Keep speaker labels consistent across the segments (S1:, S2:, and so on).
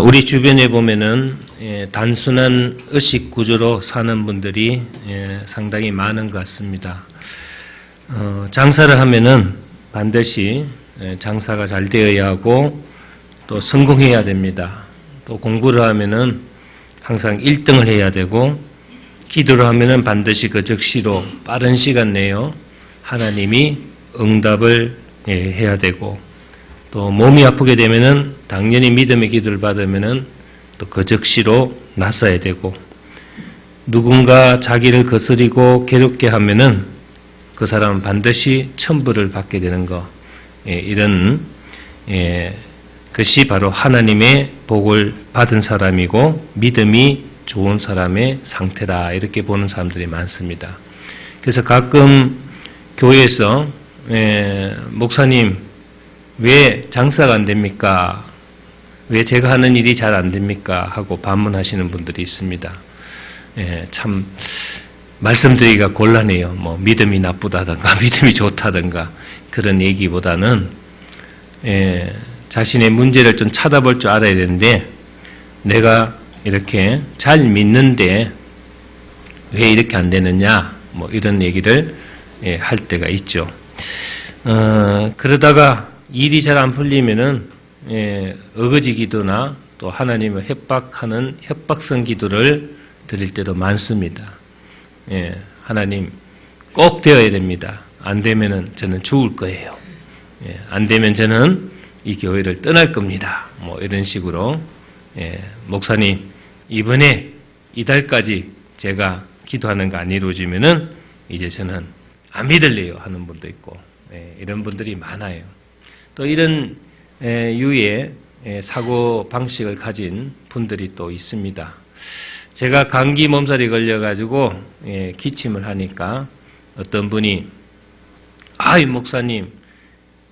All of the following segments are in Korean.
S1: 우리 주변에 보면은 단순한 의식 구조로 사는 분들이 상당히 많은 것 같습니다. 장사를 하면은 반드시 장사가 잘 되어야 하고 또 성공해야 됩니다. 또 공부를 하면은 항상 1등을 해야 되고 기도를 하면은 반드시 그 즉시로 빠른 시간 내에 하나님이 응답을 해야 되고 또 몸이 아프게 되면은 당연히 믿음의 기도를 받으면은 또 그 즉시로 낫아야 되고 누군가 자기를 거스리고 괴롭게 하면은 그 사람은 반드시 천벌을 받게 되는 것, 이런 것이 바로 하나님의 복을 받은 사람이고 믿음이 좋은 사람의 상태다, 이렇게 보는 사람들이 많습니다. 그래서 가끔 교회에서 목사님 왜 장사가 안 됩니까? 왜 제가 하는 일이 잘 안 됩니까? 하고 반문하시는 분들이 있습니다. 참 말씀드리기가 곤란해요. 뭐 믿음이 나쁘다든가 믿음이 좋다든가 그런 얘기보다는 자신의 문제를 좀 찾아볼 줄 알아야 되는데, 내가 이렇게 잘 믿는데 왜 이렇게 안 되느냐, 뭐 이런 얘기를 할 때가 있죠. 그러다가 일이 잘 안 풀리면은 어거지 기도나 또 하나님을 협박하는 협박성 기도를 드릴 때도 많습니다. 하나님 꼭 되어야 됩니다. 안 되면은 저는 죽을 거예요. 안 되면 저는 이 교회를 떠날 겁니다. 뭐 이런 식으로 목사님 이번에 이달까지 제가 기도하는 거 안 이루어지면은 이제 저는 안 믿을래요 하는 분도 있고, 이런 분들이 많아요. 또 이런 유의 사고 방식을 가진 분들이 또 있습니다. 제가 감기 몸살이 걸려가지고 기침을 하니까 어떤 분이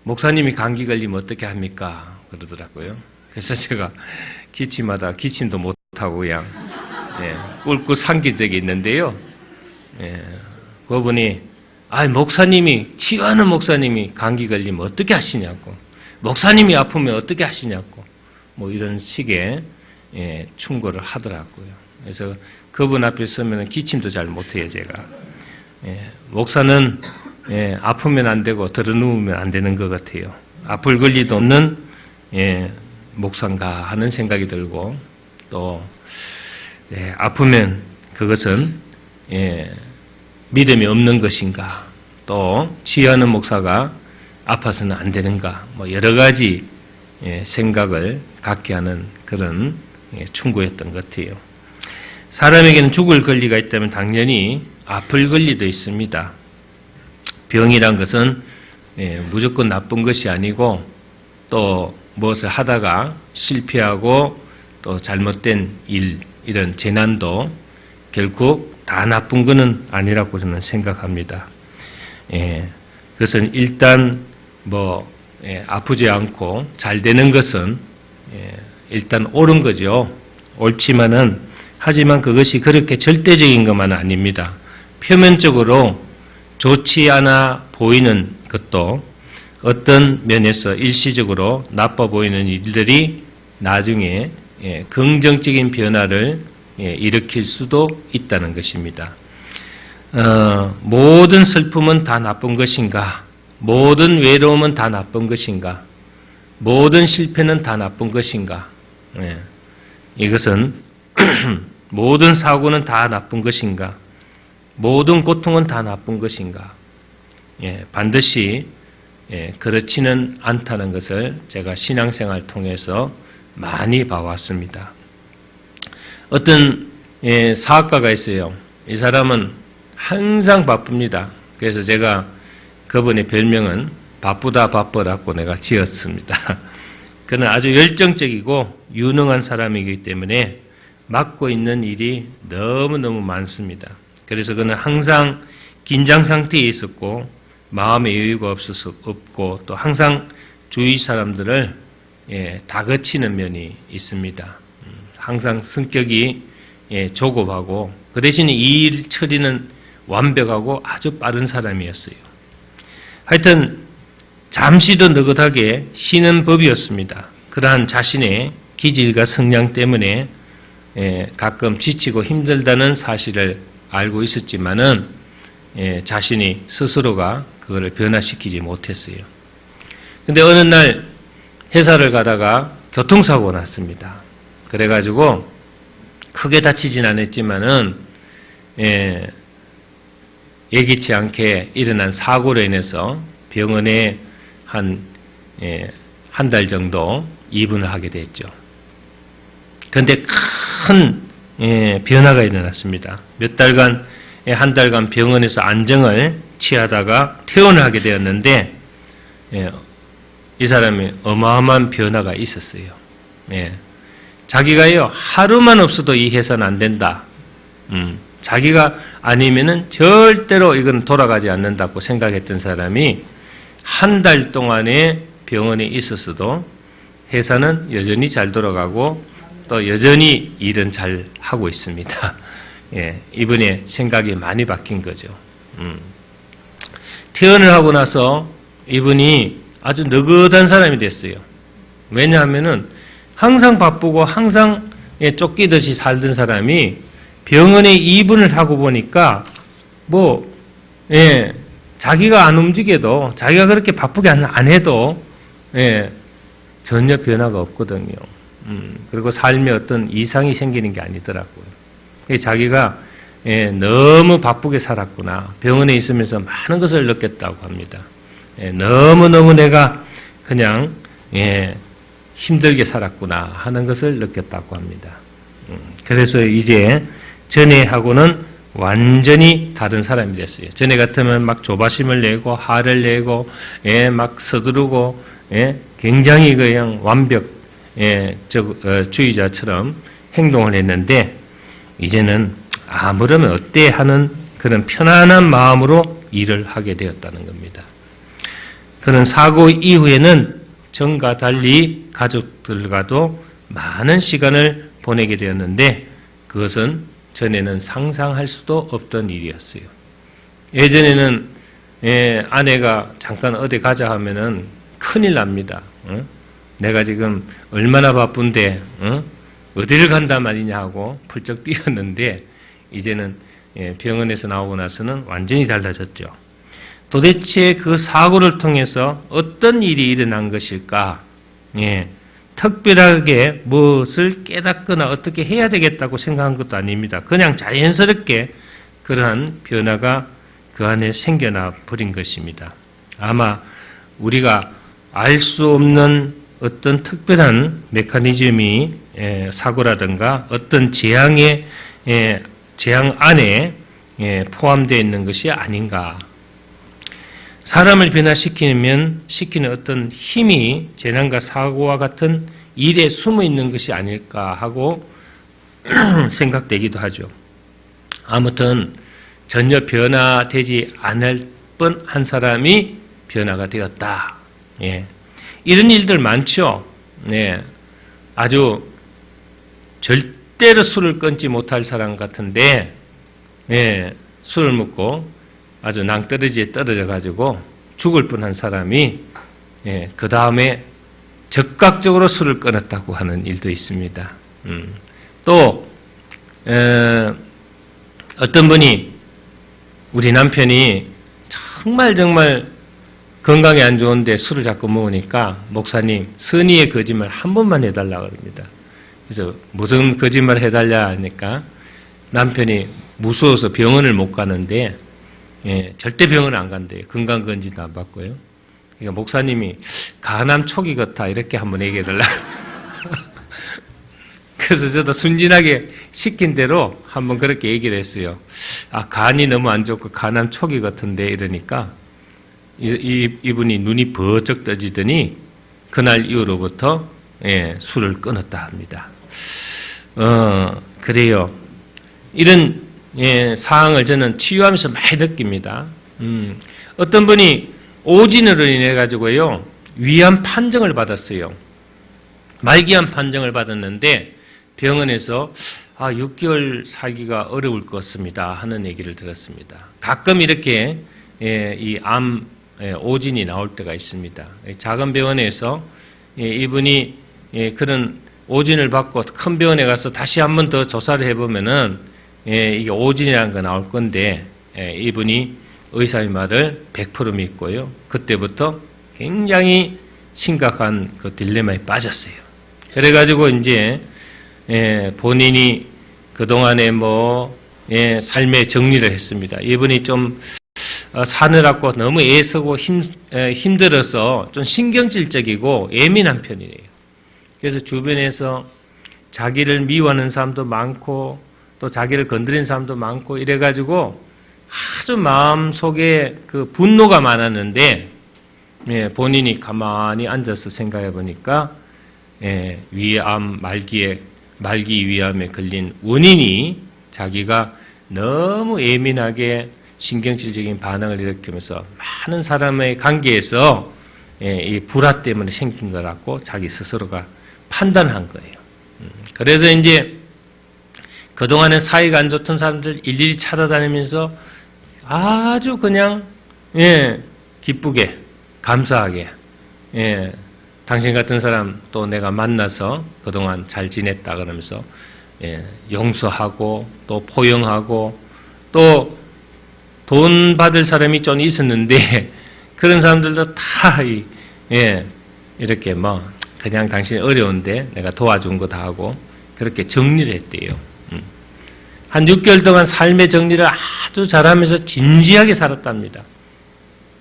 S1: 목사님이 감기 걸리면 어떻게 합니까? 그러더라고요. 그래서 제가 기침하다 기침도 못하고 그냥 꿀꿀 삼킨 적이 있는데요. 그분이 목사님이, 치유하는 목사님이 감기 걸리면 어떻게 하시냐고, 목사님이 아프면 어떻게 하시냐고, 뭐 이런 식의 충고를 하더라고요. 그래서 그분 앞에 서면 기침도 잘 못해요, 제가. 목사는 아프면 안 되고 들어누우면 안 되는 것 같아요. 아플 권리도 없는 목사인가 하는 생각이 들고, 또 아프면 그것은 믿음이 없는 것인가, 또 치유하는 목사가 아파서는 안 되는가, 뭐 여러 가지 생각을 갖게 하는 그런 충고였던 것 같아요. 사람에게는 죽을 권리가 있다면 당연히 아플 권리도 있습니다. 병이란 것은 무조건 나쁜 것이 아니고, 또 무엇을 하다가 실패하고 또 잘못된 일, 이런 재난도 결국 다 나쁜 것은 아니라고 저는 생각합니다. 그것은 일단 아프지 않고 잘 되는 것은 일단 옳은 거죠. 옳지만은, 하지만 그것이 그렇게 절대적인 것만은 아닙니다. 표면적으로 좋지 않아 보이는 것도 어떤 면에서 일시적으로 나빠 보이는 일들이 나중에 긍정적인 변화를 일으킬 수도 있다는 것입니다. 모든 슬픔은 다 나쁜 것인가? 모든 외로움은 다 나쁜 것인가? 모든 실패는 다 나쁜 것인가? 이것은 모든 사고는 다 나쁜 것인가? 모든 고통은 다 나쁜 것인가? 반드시 그렇지는 않다는 것을 제가 신앙생활을 통해서 많이 봐왔습니다. 어떤 사학가가 있어요. 이 사람은 항상 바쁩니다. 그래서 제가 그분의 별명은 바쁘다 바쁘라고 내가 지었습니다. 그는 아주 열정적이고 유능한 사람이기 때문에 맡고 있는 일이 너무너무 많습니다. 그래서 그는 항상 긴장 상태에 있었고 마음의 여유가 없고 또 항상 주위 사람들을 다그치는 면이 있습니다. 항상 성격이 조급하고 그 대신에 이 일 처리는 완벽하고 아주 빠른 사람이었어요. 하여튼 잠시도 느긋하게 쉬는 법이었습니다. 그러한 자신의 기질과 성향 때문에 가끔 지치고 힘들다는 사실을 알고 있었지만은 자신이 스스로가 그거를 변화시키지 못했어요. 근데 어느 날 회사를 가다가 교통사고가 났습니다. 그래가지고 크게 다치진 않았지만은 예기치 않게 일어난 사고로 인해서 병원에 한 달 정도 입원을 하게 됐죠. 그런데 큰 변화가 일어났습니다. 한 달간 병원에서 안정을 취하다가 퇴원을 하게 되었는데 이 사람이 어마어마한 변화가 있었어요. 자기가요 하루만 없어도 이 회사는 안 된다. 자기가 아니면은 절대로 이건 돌아가지 않는다고 생각했던 사람이 한 달 동안에 병원에 있었어도 회사는 여전히 잘 돌아가고 또 여전히 일은 잘 하고 있습니다. 이분의 생각이 많이 바뀐 거죠. 퇴원을 하고 나서 이분이 아주 느긋한 사람이 됐어요. 왜냐하면은 항상 바쁘고 항상 쫓기듯이 살던 사람이 병원에 입원을 하고 보니까 자기가 안 움직여도 자기가 그렇게 바쁘게 안 해도 전혀 변화가 없거든요. 그리고 삶에 어떤 이상이 생기는 게 아니더라고요. 자기가 너무 바쁘게 살았구나. 병원에 있으면서 많은 것을 느꼈다고 합니다. 너무너무 내가 그냥 힘들게 살았구나 하는 것을 느꼈다고 합니다. 그래서 이제 전에하고는 완전히 다른 사람이 됐어요. 전에 같으면 막 조바심을 내고 화를 내고 막 서두르고 굉장히 그냥 완벽주의자처럼 행동을 했는데 이제는 아무러면 어때 하는 그런 편안한 마음으로 일을 하게 되었다는 겁니다. 그런 사고 이후에는 전과 달리 가족들과도 많은 시간을 보내게 되었는데 그것은 전에는 상상할 수도 없던 일이었어요. 예전에는 아내가 잠깐 어디 가자 하면은 큰일 납니다. 내가 지금 얼마나 바쁜데 어디를 간단 말이냐 하고 펄쩍 뛰었는데 이제는 병원에서 나오고 나서는 완전히 달라졌죠. 도대체 그 사고를 통해서 어떤 일이 일어난 것일까? 특별하게 무엇을 깨닫거나 어떻게 해야 되겠다고 생각한 것도 아닙니다. 그냥 자연스럽게 그러한 변화가 그 안에 생겨나 버린 것입니다. 아마 우리가 알 수 없는 어떤 특별한 메커니즘이 사고라든가 어떤 재앙 안에 포함되어 있는 것이 아닌가. 사람을 변화시키는 어떤 힘이 재난과 사고와 같은 일에 숨어 있는 것이 아닐까 하고 생각되기도 하죠. 아무튼 전혀 변화되지 않을 뻔한 사람이 변화가 되었다. 이런 일들 많죠. 아주 절대로 술을 끊지 못할 사람 같은데 술을 먹고 아주 낭떠러지에 떨어져 가지고 죽을 뻔한 사람이 그 다음에 적극적으로 술을 끊었다고 하는 일도 있습니다. 또 어떤 분이 우리 남편이 정말 건강에 안 좋은데 술을 자꾸 먹으니까 목사님 선의의 거짓말 한 번만 해달라고 합니다. 그래서 무슨 거짓말 해달라 하니까 남편이 무서워서 병원을 못 가는데 절대 병원 안 간대요. 건강검진도 안 받고요. 그러니까 목사님이 간암 초기 같아 이렇게 한번 얘기해달라. 그래서 저도 순진하게 시킨 대로 한번 그렇게 얘기를 했어요. 간이 너무 안 좋고 간암 초기 같은데 이러니까 이분이 눈이 버쩍 떠지더니 그날 이후로부터 술을 끊었다 합니다. 그래요. 이런 사항을 저는 치유하면서 많이 느낍니다. 어떤 분이 오진으로 인해 가지고요 위암 판정을 받았어요. 말기암 판정을 받았는데 병원에서 6개월 살기가 어려울 것 같습니다 하는 얘기를 들었습니다. 가끔 이렇게 이 암 오진이 나올 때가 있습니다. 작은 병원에서 이분이 그런 오진을 받고 큰 병원에 가서 다시 한 번 더 조사를 해보면은 이게 오진이라는 거 나올 건데 이분이 의사의 말을 100% 믿고요. 그때부터 굉장히 심각한 그 딜레마에 빠졌어요. 그래가지고 이제 본인이 그동안에 삶의 정리를 했습니다. 이분이 좀 사느라고 너무 애쓰고 힘들어서 좀 신경질적이고 예민한 편이에요. 그래서 주변에서 자기를 미워하는 사람도 많고 또 자기를 건드리는 사람도 많고 이래가지고 아주 마음속에 그 분노가 많았는데 본인이 가만히 앉아서 생각해 보니까 위암 말기 위암에 걸린 원인이 자기가 너무 예민하게 신경질적인 반응을 일으키면서 많은 사람의 관계에서 이 불화 때문에 생긴 거라고 자기 스스로가 판단한 거예요. 그래서 이제 그동안에 사이가 안 좋던 사람들 일일이 찾아다니면서 아주 그냥 기쁘게 감사하게 당신 같은 사람 또 내가 만나서 그동안 잘 지냈다 그러면서 용서하고 또 포용하고 또 돈 받을 사람이 좀 있었는데 그런 사람들도 다 이렇게 그냥 당신 어려운데 내가 도와준 거 다 하고 그렇게 정리를 했대요. 한 6개월 동안 삶의 정리를 아주 잘하면서 진지하게 살았답니다.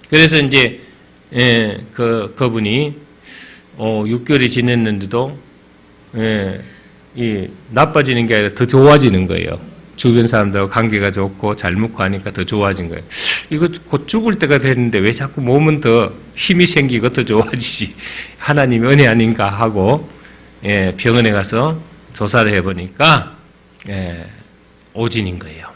S1: 그래서 이제 그분이 6개월이 지냈는데도 이 나빠지는 게 아니라 더 좋아지는 거예요. 주변 사람들하고 관계가 좋고 잘 묵고 하니까 더 좋아진 거예요. 이거 곧 죽을 때가 됐는데 왜 자꾸 몸은 더 힘이 생기고 더 좋아지지? 하나님의 은혜 아닌가 하고 병원에 가서 조사를 해보니까 오진인 거예요.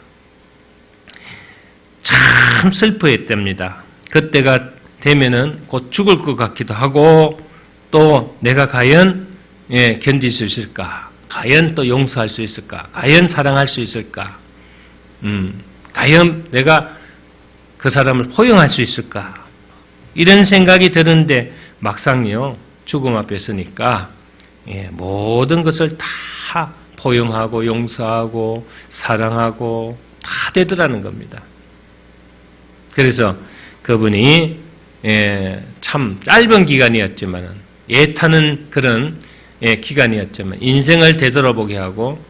S1: 참 슬퍼했답니다. 그때가 되면은 곧 죽을 것 같기도 하고 또 내가 과연 견딜 수 있을까? 과연 또 용서할 수 있을까? 과연 사랑할 수 있을까? 과연 내가 그 사람을 포용할 수 있을까? 이런 생각이 드는데 막상요 죽음 앞에 서니까 모든 것을 다 포용하고 용서하고 사랑하고 다 되더라는 겁니다. 그래서 그분이 참 짧은 기간이었지만 애타는 그런 기간이었지만 인생을 되돌아보게 하고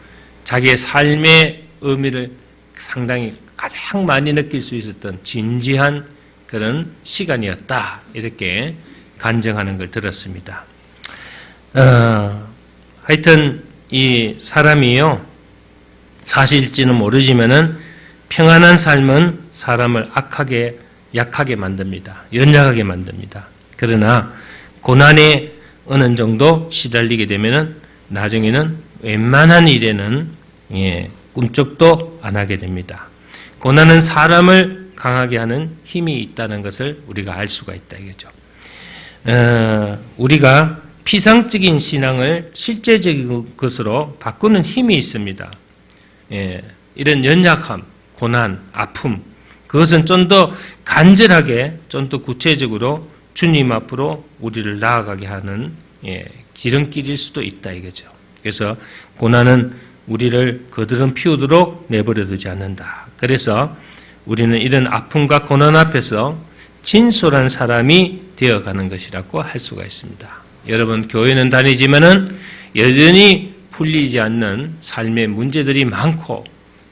S1: 자기의 삶의 의미를 상당히 가장 많이 느낄 수 있었던 진지한 그런 시간이었다. 이렇게 간증하는 걸 들었습니다. 하여튼 이 사람이요 사실지는 모르지만은 평안한 삶은 사람을 약하게 만듭니다. 연약하게 만듭니다. 그러나 고난에 어느 정도 시달리게 되면은 나중에는 웬만한 일에는 꿈쩍도 안 하게 됩니다. 고난은 사람을 강하게 하는 힘이 있다는 것을 우리가 알 수가 있다 이거죠. 우리가 피상적인 신앙을 실제적인 것으로 바꾸는 힘이 있습니다. 이런 연약함, 고난, 아픔 그것은 좀 더 간절하게, 좀 더 구체적으로 주님 앞으로 우리를 나아가게 하는 지름길일 수도 있다 이거죠. 그래서 고난은 우리를 거드름 피우도록 내버려두지 않는다. 그래서 우리는 이런 아픔과 고난 앞에서 진솔한 사람이 되어가는 것이라고 할 수가 있습니다. 여러분 교회는 다니지만은 여전히 풀리지 않는 삶의 문제들이 많고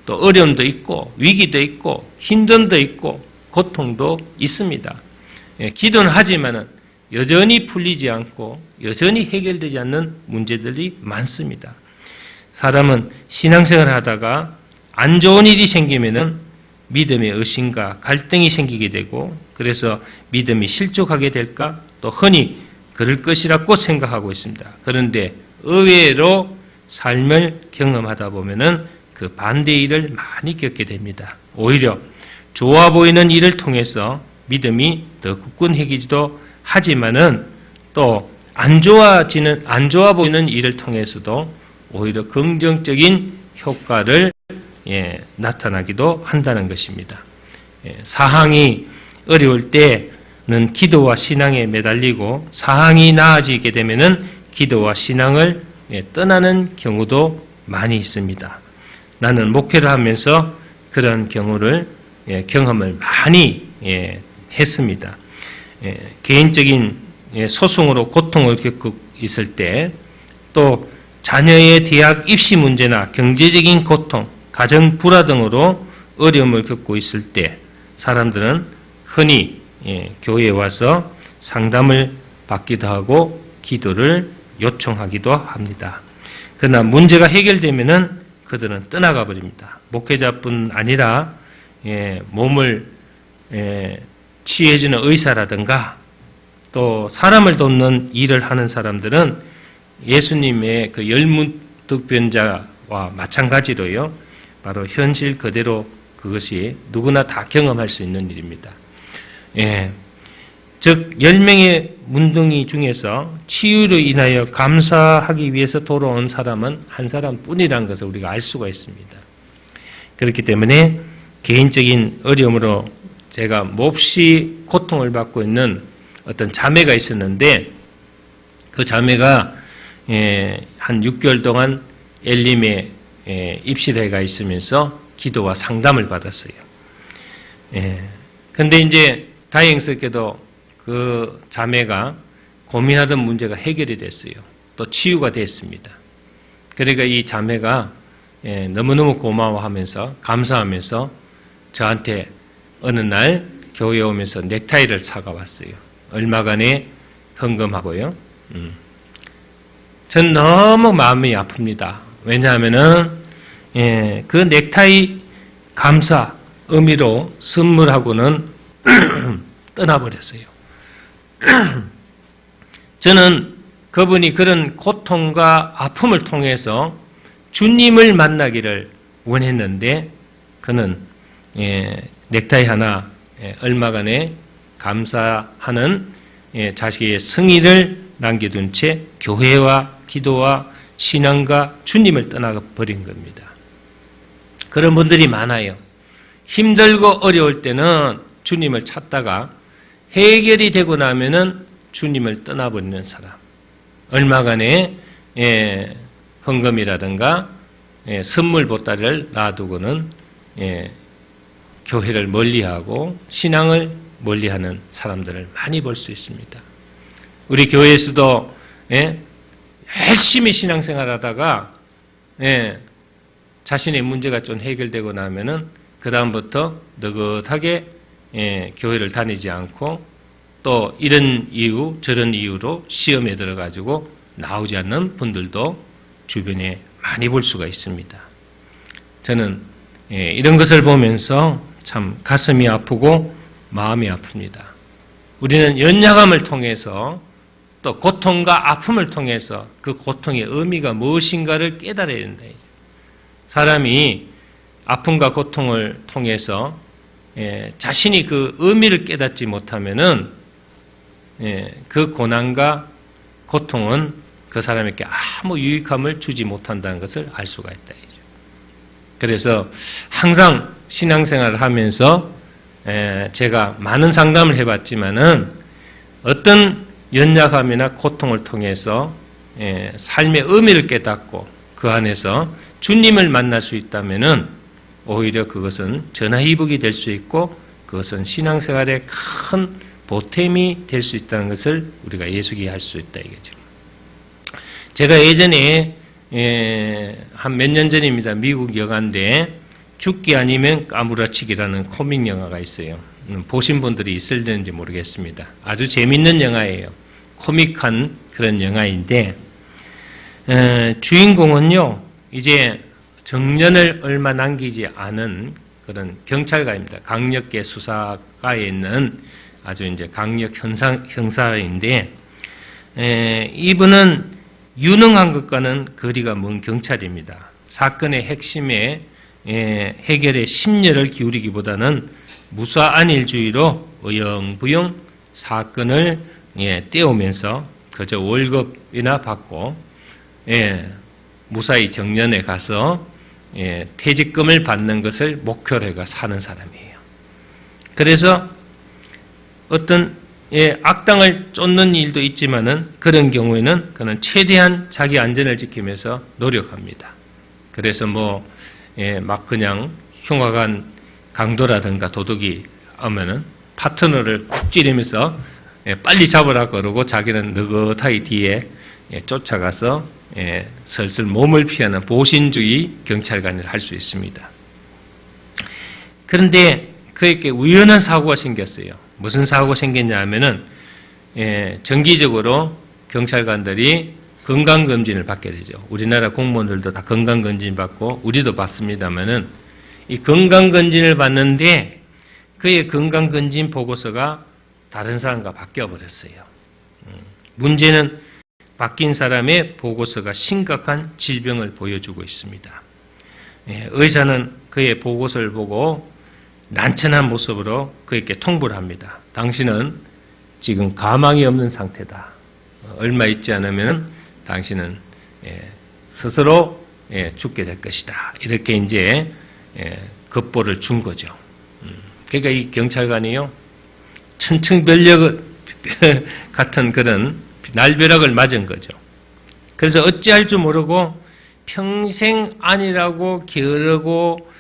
S1: 또 어려움도 있고 위기도 있고 힘듦도 있고 고통도 있습니다. 기도는 하지만은 여전히 풀리지 않고 여전히 해결되지 않는 문제들이 많습니다. 사람은 신앙생활을 하다가 안 좋은 일이 생기면은 믿음의 의심과 갈등이 생기게 되고 그래서 믿음이 실족하게 될까 또 흔히 그럴 것이라고 생각하고 있습니다. 그런데 의외로 삶을 경험하다 보면은 그 반대의 일을 많이 겪게 됩니다. 오히려 좋아 보이는 일을 통해서 믿음이 더 굳건해지기도 하지만은 또 안 좋아 보이는 일을 통해서도 오히려 긍정적인 효과를 나타나기도 한다는 것입니다. 사항이 어려울 때는 기도와 신앙에 매달리고 사항이 나아지게 되면은 기도와 신앙을 떠나는 경우도 많이 있습니다. 나는 목회를 하면서 그런 경우를 경험을 많이 했습니다. 개인적인 소송으로 고통을 겪고 있을 때, 또 자녀의 대학 입시 문제나 경제적인 고통, 가정 불화 등으로 어려움을 겪고 있을 때 사람들은 흔히 교회에 와서 상담을 받기도 하고 기도를 요청하기도 합니다. 그러나 문제가 해결되면은 그들은 떠나가 버립니다. 목회자뿐 아니라 몸을 치유해주는 의사라든가 또 사람을 돕는 일을 하는 사람들은 예수님의 그 열무득변자와 마찬가지로요, 바로 현실 그대로 그것이 누구나 다 경험할 수 있는 일입니다. 즉 10명의 문둥이 중에서 치유로 인하여 감사하기 위해서 돌아온 사람은 한 사람뿐이라는 것을 우리가 알 수가 있습니다. 그렇기 때문에 개인적인 어려움으로 제가 몹시 고통을 받고 있는 어떤 자매가 있었는데, 그 자매가 한 6개월 동안 엘림에 입시대에 가 있으면서 기도와 상담을 받았어요. 근데 이제 다행스럽게도 그 자매가 고민하던 문제가 해결이 됐어요. 또 치유가 됐습니다. 그러니까 이 자매가 너무너무 고마워하면서 감사하면서 저한테 어느 날 교회에 오면서 넥타이를 사가왔어요. 얼마간의 헌금하고요. 전 너무 마음이 아픕니다. 왜냐하면은 그 넥타이 감사 의미로 선물하고는 떠나버렸어요. 저는 그분이 그런 고통과 아픔을 통해서 주님을 만나기를 원했는데, 그는 넥타이 하나 얼마간의 감사하는 자식의 승의를 남겨둔 채 교회와 기도와 신앙과 주님을 떠나버린 겁니다. 그런 분들이 많아요. 힘들고 어려울 때는 주님을 찾다가 해결이 되고 나면은 주님을 떠나버리는 사람. 얼마간의 헌금이라든가 선물 보따리를 놔두고는 교회를 멀리하고 신앙을 멀리하는 사람들을 많이 볼 수 있습니다. 우리 교회에서도 열심히 신앙생활하다가 자신의 문제가 좀 해결되고 나면은 그 다음부터 느긋하게 교회를 다니지 않고 또 이런 이유 저런 이유로 시험에 들어가지고 나오지 않는 분들도 주변에 많이 볼 수가 있습니다. 저는 이런 것을 보면서 참 가슴이 아프고 마음이 아픕니다. 우리는 연약함을 통해서 또 고통과 아픔을 통해서 그 고통의 의미가 무엇인가를 깨달아야 된다. 사람이 아픔과 고통을 통해서 자신이 그 의미를 깨닫지 못하면은 그 고난과 고통은 그 사람에게 아무 유익함을 주지 못한다는 것을 알 수가 있다. 그래서 항상 신앙생활을 하면서 제가 많은 상담을 해봤지만은 어떤 연약함이나 고통을 통해서 삶의 의미를 깨닫고 그 안에서 주님을 만날 수 있다면은 오히려 그것은 전화위복이 될 수 있고 그것은 신앙생활의 큰 보탬이 될 수 있다는 것을 우리가 예수기 할 수 있다 이거죠. 제가 예전에 한 몇 년 전입니다. 미국 영화인데 죽기 아니면 까무라치기라는 코믹 영화가 있어요. 보신 분들이 있을는지 모르겠습니다. 아주 재밌는 영화예요. 코믹한 그런 영화인데 주인공은요 이제 정년을 얼마 남기지 않은 그런 경찰관입니다. 강력계 수사과에 있는 아주 이제 강력 형사인데 이분은 유능한 것과는 거리가 먼 경찰입니다. 사건의 핵심에 해결에 심려를 기울이기보다는 무사안일주의로 어영부영 사건을 떼우면서 그저 월급이나 받고 무사히 정년에 가서 퇴직금을 받는 것을 목표로 해가 사는 사람이에요. 그래서 어떤 악당을 쫓는 일도 있지만은 그런 경우에는 그는 최대한 자기 안전을 지키면서 노력합니다. 그래서 막 그냥 흉악한 강도라든가 도둑이 오면은 파트너를 쿡 찌르면서 빨리 잡으라 그러고 자기는 느긋하게 뒤에 쫓아가서 슬슬 몸을 피하는 보신주의 경찰관을 할 수 있습니다. 그런데 그에게 우연한 사고가 생겼어요. 무슨 사고가 생겼냐 하면은 정기적으로 경찰관들이 건강검진을 받게 되죠. 우리나라 공무원들도 다 건강검진 받고 우리도 받습니다만은 이 건강검진을 받는데 그의 건강검진 보고서가 다른 사람과 바뀌어 버렸어요. 문제는 바뀐 사람의 보고서가 심각한 질병을 보여주고 있습니다. 의사는 그의 보고서를 보고 난처한 모습으로 그에게 통보를 합니다. 당신은 지금 가망이 없는 상태다. 얼마 있지 않으면 당신은 스스로 죽게 될 것이다. 이렇게 이제 급보를 준 거죠. 그러니까 이 경찰관이요, 천층별력 같은 그런 날벼락을 맞은 거죠. 그래서 어찌할 줄 모르고 평생 아니라고 게으르고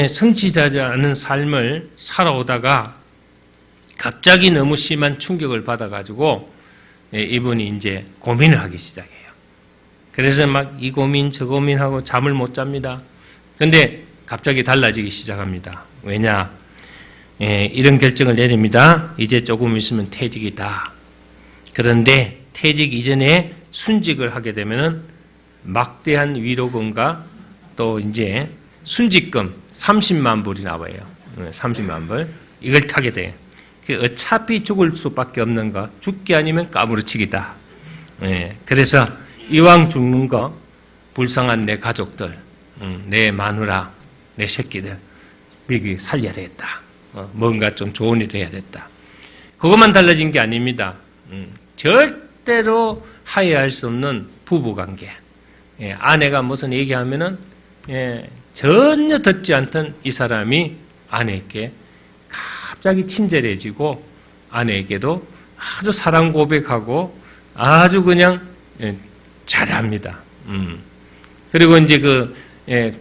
S1: 성취하지 않은 삶을 살아오다가 갑자기 너무 심한 충격을 받아가지고 이분이 이제 고민을 하기 시작해요. 그래서 막 이 고민 저 고민하고 잠을 못 잡니다. 그런데 갑자기 달라지기 시작합니다. 왜냐? 이런 결정을 내립니다. 이제 조금 있으면 퇴직이다. 그런데 퇴직 이전에 순직을 하게 되면은 막대한 위로금과 또 이제 순직금 30만 불이 나와요. 30만 불. 이걸 타게 돼요. 어차피 죽을 수밖에 없는 거, 죽기 아니면 까무러치기다. 그래서 이왕 죽는 거, 불쌍한 내 가족들, 내 마누라, 내 새끼들, 미리 살려야 되겠다. 뭔가 좀 좋은 일을 해야 됐다. 그것만 달라진 게 아닙니다. 절대로 하야할 수 없는 부부관계. 아내가 무슨 얘기하면은 전혀 듣지 않던 이 사람이 아내에게 갑자기 친절해지고 아내에게도 아주 사랑 고백하고 아주 그냥 잘합니다. 그리고 이제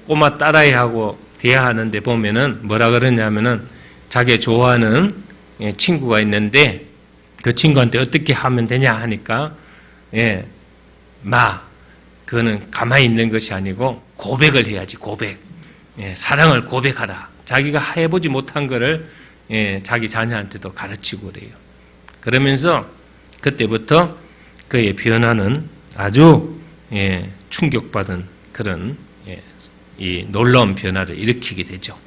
S1: 꼬마 딸아이하고 대화하는데 보면은 뭐라 그러냐면은 자기 좋아하는 친구가 있는데 그 친구한테 어떻게 하면 되냐 하니까 그거는 가만히 있는 것이 아니고 고백을 해야지. 고백. 사랑을 고백하라. 자기가 해보지 못한 거를 자기 자녀한테도 가르치고 그래요. 그러면서 그때부터 그의 변화는 아주 충격받은 그런 이 놀라운 변화를 일으키게 되죠.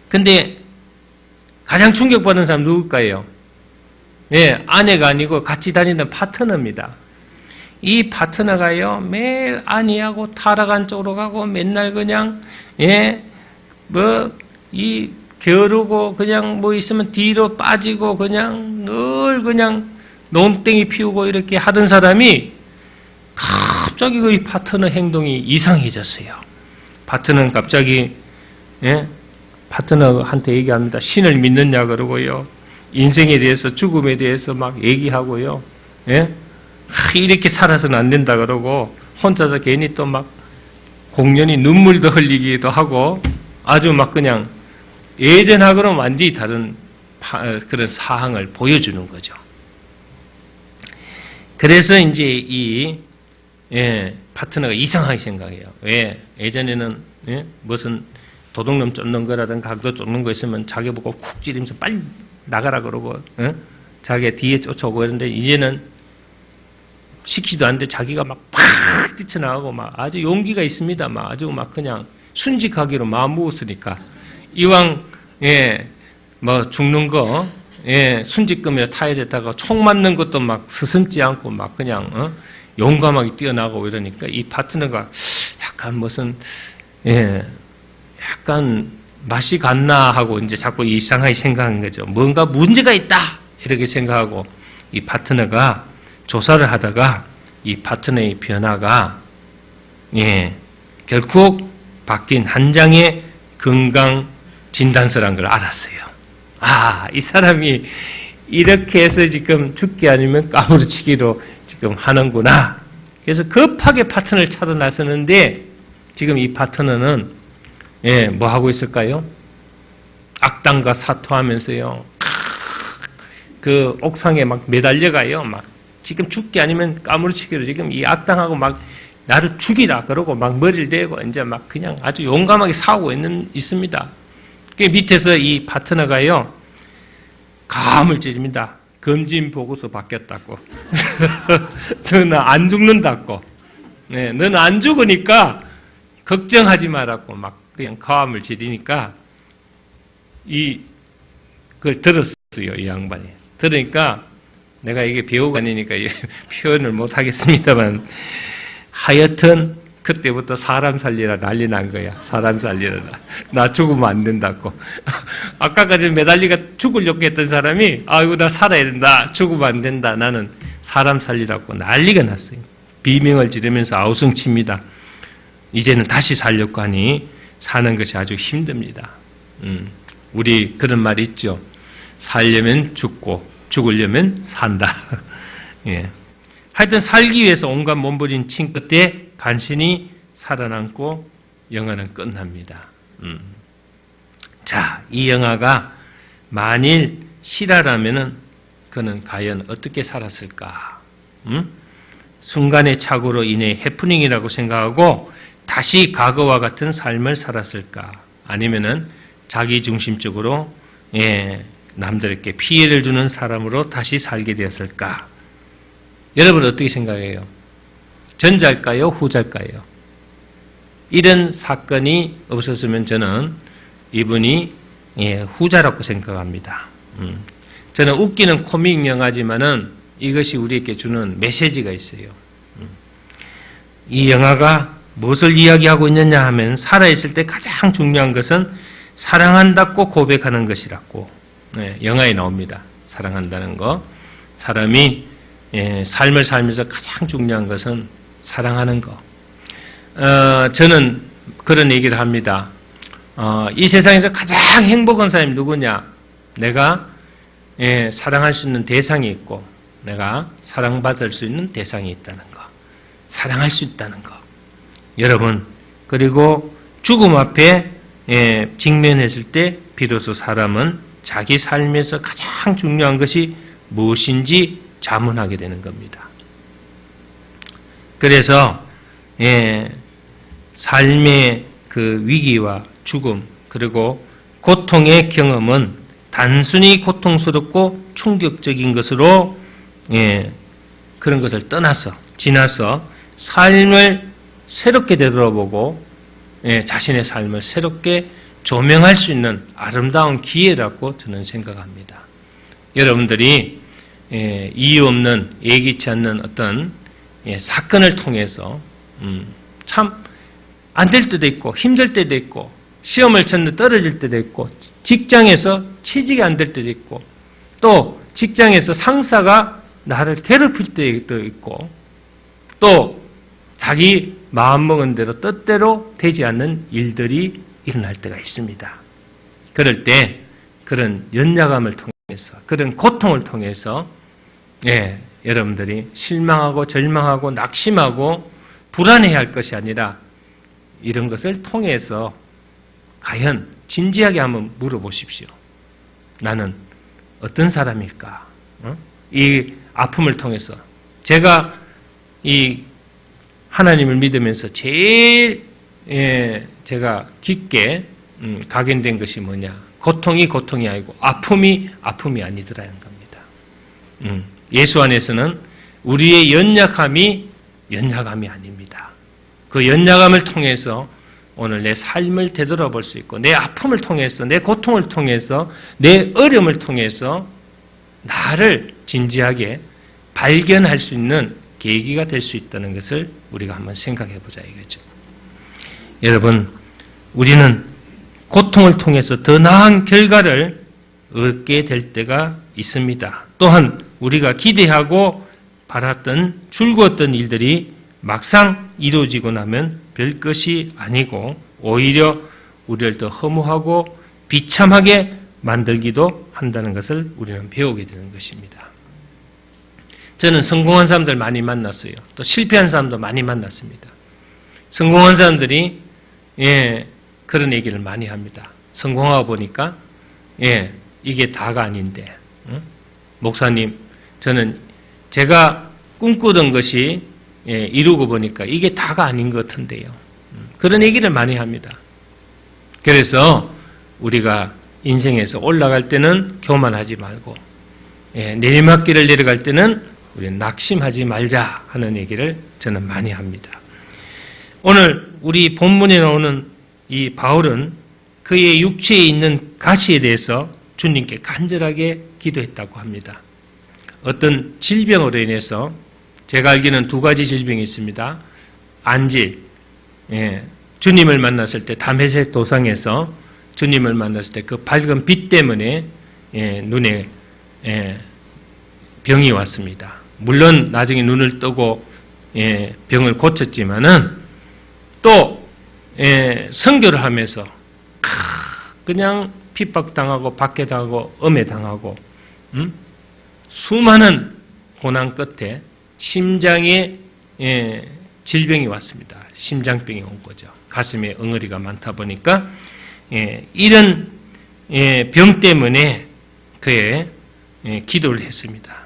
S1: 근데 가장 충격받은 사람 누굴까요? 아내가 아니고 같이 다니는 파트너입니다. 이 파트너가요, 매일 아니하고 타락한 쪽으로 가고 맨날 그냥, 게으르고 그냥 있으면 뒤로 빠지고 그냥 늘 그냥 논땡이 피우고 이렇게 하던 사람이 갑자기 그 파트너 행동이 이상해졌어요. 파트너는 갑자기, 파트너한테 얘기합니다. 신을 믿느냐 그러고요. 인생에 대해서, 죽음에 대해서 막 얘기하고요. 이렇게 살아서는 안 된다 그러고 혼자서 괜히 또 막 공연히 눈물도 흘리기도 하고 아주 막 그냥 예전하고는 완전히 다른 그런 사항을 보여주는 거죠. 그래서 이제 이 파트너가 이상하게 생각해요. 왜? 예전에는 무슨 도둑놈 쫓는 거라든가 강도 쫓는 거 있으면 자기 보고 쿡 찌르면서 빨리 나가라 그러고 자기 뒤에 쫓아오고 그러는데 이제는 시키도 않는데 자기가 막 뛰쳐나가고 막 아주 용기가 있습니다. 막 아주 막 그냥 순직하기로 마음 먹었으니까 이왕 죽는 거 순직금이라 타야 됐다가 총 맞는 것도 막 스승지 않고 막 그냥 용감하게 뛰어나가고 이러니까 이 파트너가 약간 무슨 약간 맛이 갔나 하고 이제 자꾸 이상하게 생각한 거죠. 뭔가 문제가 있다 이렇게 생각하고 이 파트너가 조사를 하다가 이 파트너의 변화가 결국 바뀐 한 장의 건강 진단서란 걸 알았어요. 이 사람이 이렇게 해서 지금 죽기 아니면 까무러치기로 지금 하는구나. 그래서 급하게 파트너를 찾아 나서는데 지금 이 파트너는 뭐 하고 있을까요? 악당과 사투하면서요. 그 옥상에 막 매달려가요. 막 지금 죽기 아니면 까무러치기로 지금 이 악당하고 막 나를 죽이라 그러고 막 머리를 대고 이제 막 그냥 아주 용감하게 싸우고 있습니다. 그 밑에서 이 파트너가요. 감을 찌릅니다. 검진 보고서 바뀌었다고. 너는 안 죽는다고. 네, 너는 안 죽으니까 걱정하지 말라고 막 그냥 감을 지르니까 그걸 들었어요, 이 양반이. 들으니까 내가 이게 배우가 아니니까 표현을 못 하겠습니다만 하여튼 그때부터 사람 살리라 난리 난 거야. 사람 살리라. 나 죽으면 안 된다고. 아까까지 매달리가 죽으려고 했던 사람이 아이고 나 살아야 된다. 죽으면 안 된다. 나는 사람 살리라고 난리가 났어요. 비명을 지르면서 아우성칩니다. 이제는 다시 살려고 하니 사는 것이 아주 힘듭니다. 우리 그런 말이 있죠. 살려면 죽고 죽으려면 산다. 예. 하여튼 살기 위해서 온갖 몸부림친 끝에 간신히 살아남고 영화는 끝납니다. 자, 이 영화가 만일 실화라면은 그는 과연 어떻게 살았을까? 순간의 착오로 인해 해프닝이라고 생각하고 다시 과거와 같은 삶을 살았을까? 아니면은 자기중심적으로 남들에게 피해를 주는 사람으로 다시 살게 되었을까? 여러분은 어떻게 생각해요? 전자일까요? 후자일까요? 이런 사건이 없었으면 저는 이분이 후자라고 생각합니다. 저는 웃기는 코믹 영화지만은 이것이 우리에게 주는 메시지가 있어요. 이 영화가 무엇을 이야기하고 있느냐 하면 살아있을 때 가장 중요한 것은 사랑한다고 고백하는 것이라고 영화에 나옵니다. 사랑한다는 거. 사람이 삶을 살면서 가장 중요한 것은 사랑하는 거. 저는 그런 얘기를 합니다. 이 세상에서 가장 행복한 사람이 누구냐? 내가 사랑할 수 있는 대상이 있고 내가 사랑받을 수 있는 대상이 있다는 거. 사랑할 수 있다는 거. 여러분, 그리고 죽음 앞에 직면했을 때 비로소 사람은 자기 삶에서 가장 중요한 것이 무엇인지 자문하게 되는 겁니다. 그래서 삶의 그 위기와 죽음 그리고 고통의 경험은 단순히 고통스럽고 충격적인 것으로 그런 것을 떠나서 지나서 삶을 새롭게 되돌아보고 자신의 삶을 새롭게 조명할 수 있는 아름다운 기회라고 저는 생각합니다. 여러분들이 이유 없는 예기치 않는 어떤 사건을 통해서 참 안 될 때도 있고 힘들 때도 있고 시험을 쳤는데 떨어질 때도 있고 직장에서 취직이 안 될 때도 있고 또 직장에서 상사가 나를 괴롭힐 때도 있고 또 자기 마음먹은 대로 뜻대로 되지 않는 일들이 일어날 때가 있습니다. 그럴 때 그런 연약함을 통해서 그런 고통을 통해서 여러분들이 실망하고 절망하고 낙심하고 불안해할 것이 아니라 이런 것을 통해서 과연 진지하게 한번 물어보십시오. 나는 어떤 사람일까? 이 아픔을 통해서 제가 이 하나님을 믿으면서 제일 제가 깊게 각인된 것이 뭐냐? 고통이 고통이 아니고 아픔이 아니더라는 겁니다. 예수 안에서는 우리의 연약함이 아닙니다. 그 연약함을 통해서 오늘 내 삶을 되돌아볼 수 있고 내 아픔을 통해서 내 고통을 통해서 내 어려움을 통해서 나를 진지하게 발견할 수 있는 계기가 될 수 있다는 것을 우리가 한번 생각해 보자 이거죠. 여러분, 우리는 고통을 통해서 더 나은 결과를 얻게 될 때가 있습니다. 또한 우리가 기대하고 바랐던 즐거웠던 일들이 막상 이루어지고 나면 별것이 아니고 오히려 우리를 더 허무하고 비참하게 만들기도 한다는 것을 우리는 배우게 되는 것입니다. 저는 성공한 사람들 많이 만났어요. 또 실패한 사람도 많이 만났습니다. 성공한 사람들이 그런 얘기를 많이 합니다. 성공하고 보니까 이게 다가 아닌데 목사님 저는 제가 꿈꾸던 것이 이루고 보니까 이게 다가 아닌 것 같은데요. 그런 얘기를 많이 합니다. 그래서 우리가 인생에서 올라갈 때는 교만하지 말고 내리막길을 내려갈 때는 우리는 낙심하지 말자 하는 얘기를 저는 많이 합니다. 오늘 우리 본문에 나오는 이 바울은 그의 육체에 있는 가시에 대해서 주님께 간절하게 기도했다고 합니다. 어떤 질병으로 인해서 제가 알기로는 2가지 질병이 있습니다. 안질, 주님을 만났을 때 다메섹 도상에서 주님을 만났을 때 그 밝은 빛 때문에 눈에 병이 왔습니다. 물론 나중에 눈을 뜨고 병을 고쳤지만은 또 선교를 하면서 그냥 핍박당하고 박해당하고 엄해당하고 수많은 고난 끝에 심장에 질병이 왔습니다. 심장병이 온 거죠. 가슴에 엉어리가 많다 보니까 이런 병 때문에 그의 기도를 했습니다.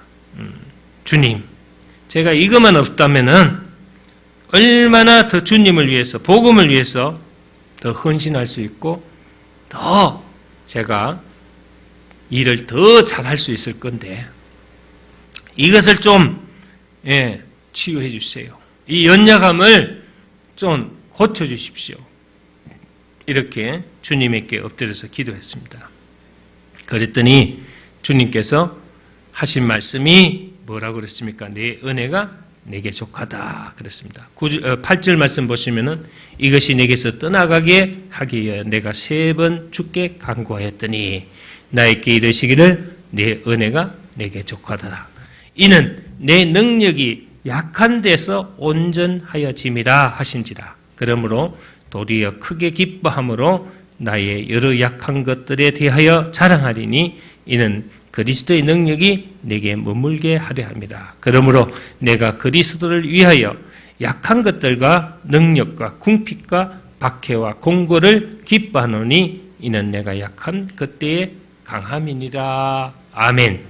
S1: 주님, 제가 이것만 없다면은 얼마나 더 주님을 위해서, 복음을 위해서 더 헌신할 수 있고 더 제가 일을 더 잘할 수 있을 건데 이것을 좀 치유해 주세요. 이 연약함을 좀 고쳐 주십시오. 이렇게 주님에게 엎드려서 기도했습니다. 그랬더니 주님께서 하신 말씀이 뭐라고 그랬습니까? 내 은혜가 내게 족하다 그랬습니다. 8절 말씀 보시면은 이것이 내게서 떠나가게 하기 위하여 내가 3번 주께 간구하였더니 나에게 이르시기를 내 은혜가 내게 족하다. 이는 내 능력이 약한 데서 온전하여짐이라 하신지라. 그러므로 도리어 크게 기뻐함으로 나의 여러 약한 것들에 대하여 자랑하리니 이는 그리스도의 능력이 내게 머물게 하려 함이라. 그러므로 내가 그리스도를 위하여 약한 것들과 능력과 궁핍과 박해와 공고를 기뻐하노니 이는 내가 약한 그때의 강함이니라. 아멘.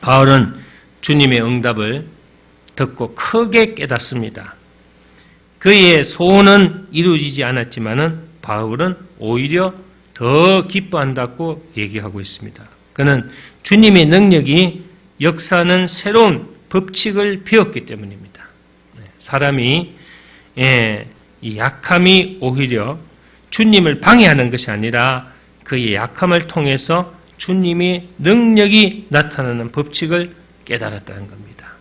S1: 바울은 주님의 응답을 듣고 크게 깨닫습니다. 그의 소원은 이루어지지 않았지만은 바울은 오히려 더 기뻐한다고 얘기하고 있습니다. 그는 주님의 능력이 역사하는 새로운 법칙을 배웠기 때문입니다. 사람이 이 약함이 오히려 주님을 방해하는 것이 아니라 그의 약함을 통해서 주님의 능력이 나타나는 법칙을 깨달았다는 겁니다.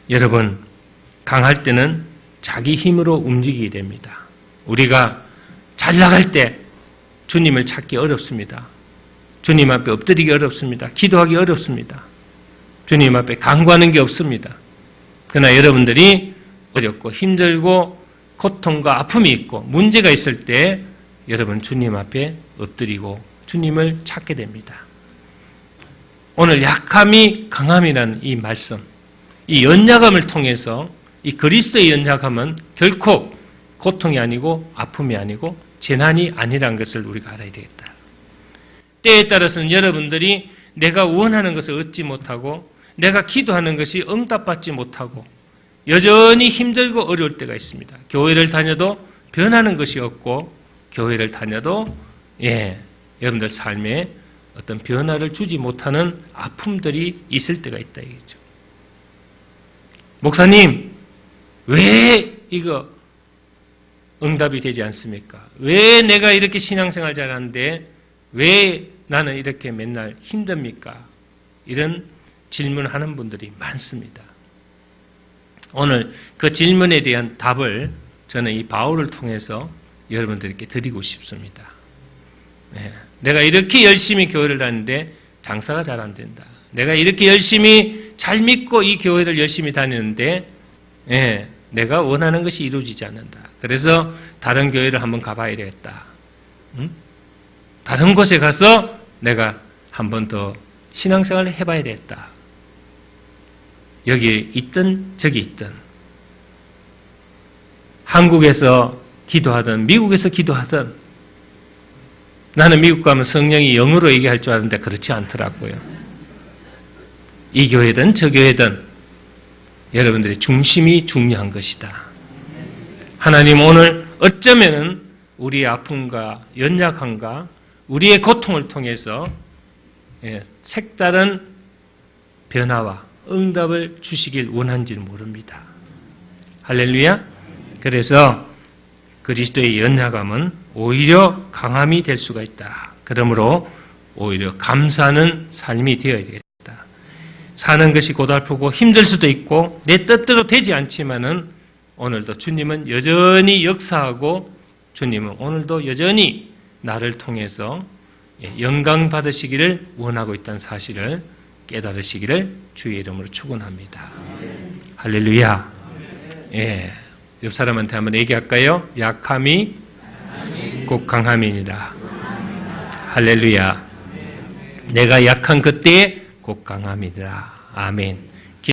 S1: 여러분, 강할 때는 자기 힘으로 움직이게 됩니다. 우리가 잘 나갈 때 주님을 찾기 어렵습니다. 주님 앞에 엎드리기 어렵습니다. 기도하기 어렵습니다. 주님 앞에 간구하는 게 없습니다. 그러나 여러분들이 어렵고 힘들고 고통과 아픔이 있고 문제가 있을 때 여러분 주님 앞에 엎드리고 주님을 찾게 됩니다. 오늘 약함이 강함이라는 이 말씀, 이 연약함을 통해서 이 그리스도의 연약함은 결코 고통이 아니고 아픔이 아니고 재난이 아니라는 것을 우리가 알아야 되겠다. 때에 따라서는 여러분들이 내가 원하는 것을 얻지 못하고 내가 기도하는 것이 응답받지 못하고 여전히 힘들고 어려울 때가 있습니다. 교회를 다녀도 변하는 것이 없고 교회를 다녀도 여러분들 삶에 어떤 변화를 주지 못하는 아픔들이 있을 때가 있다 이거죠. 목사님, 왜 이거 응답이 되지 않습니까? 왜 내가 이렇게 신앙생활 잘하는데 왜 나는 이렇게 맨날 힘듭니까? 이런 질문하는 분들이 많습니다. 오늘 그 질문에 대한 답을 저는 이 바울을 통해서 여러분들께 드리고 싶습니다. 내가 이렇게 열심히 교회를 다니는데 장사가 잘 안 된다. 내가 이렇게 열심히 잘 믿고 이 교회를 열심히 다니는데 내가 원하는 것이 이루어지지 않는다. 그래서 다른 교회를 한번 가봐야 되겠다. 다른 곳에 가서 내가 한 번 더 신앙생활을 해봐야 되겠다. 여기에 있든 저기 있든 한국에서 기도하든 미국에서 기도하든 나는 미국 가면 성령이 영어로 얘기할 줄 아는데 그렇지 않더라고요. 이 교회든 저 교회든 여러분들의 중심이 중요한 것이다. 하나님 오늘 어쩌면은 우리의 아픔과 연약함과 우리의 고통을 통해서 색다른 변화와 응답을 주시길 원한지는 모릅니다. 할렐루야. 그래서 그리스도의 연약함은 오히려 강함이 될 수가 있다. 그러므로 오히려 감사하는 삶이 되어야 되겠다. 사는 것이 고달프고 힘들 수도 있고 내 뜻대로 되지 않지만은 오늘도 주님은 여전히 역사하고 주님은 오늘도 여전히 나를 통해서 영광 받으시기를 원하고 있다는 사실을 깨달으시기를 주의 이름으로 축원합니다. 할렐루야. 예, 옆 사람한테 한번 얘기할까요? 약함이 곧 강함이니라. 할렐루야. 내가 약한 그때에 곧 강함이니라. 아멘.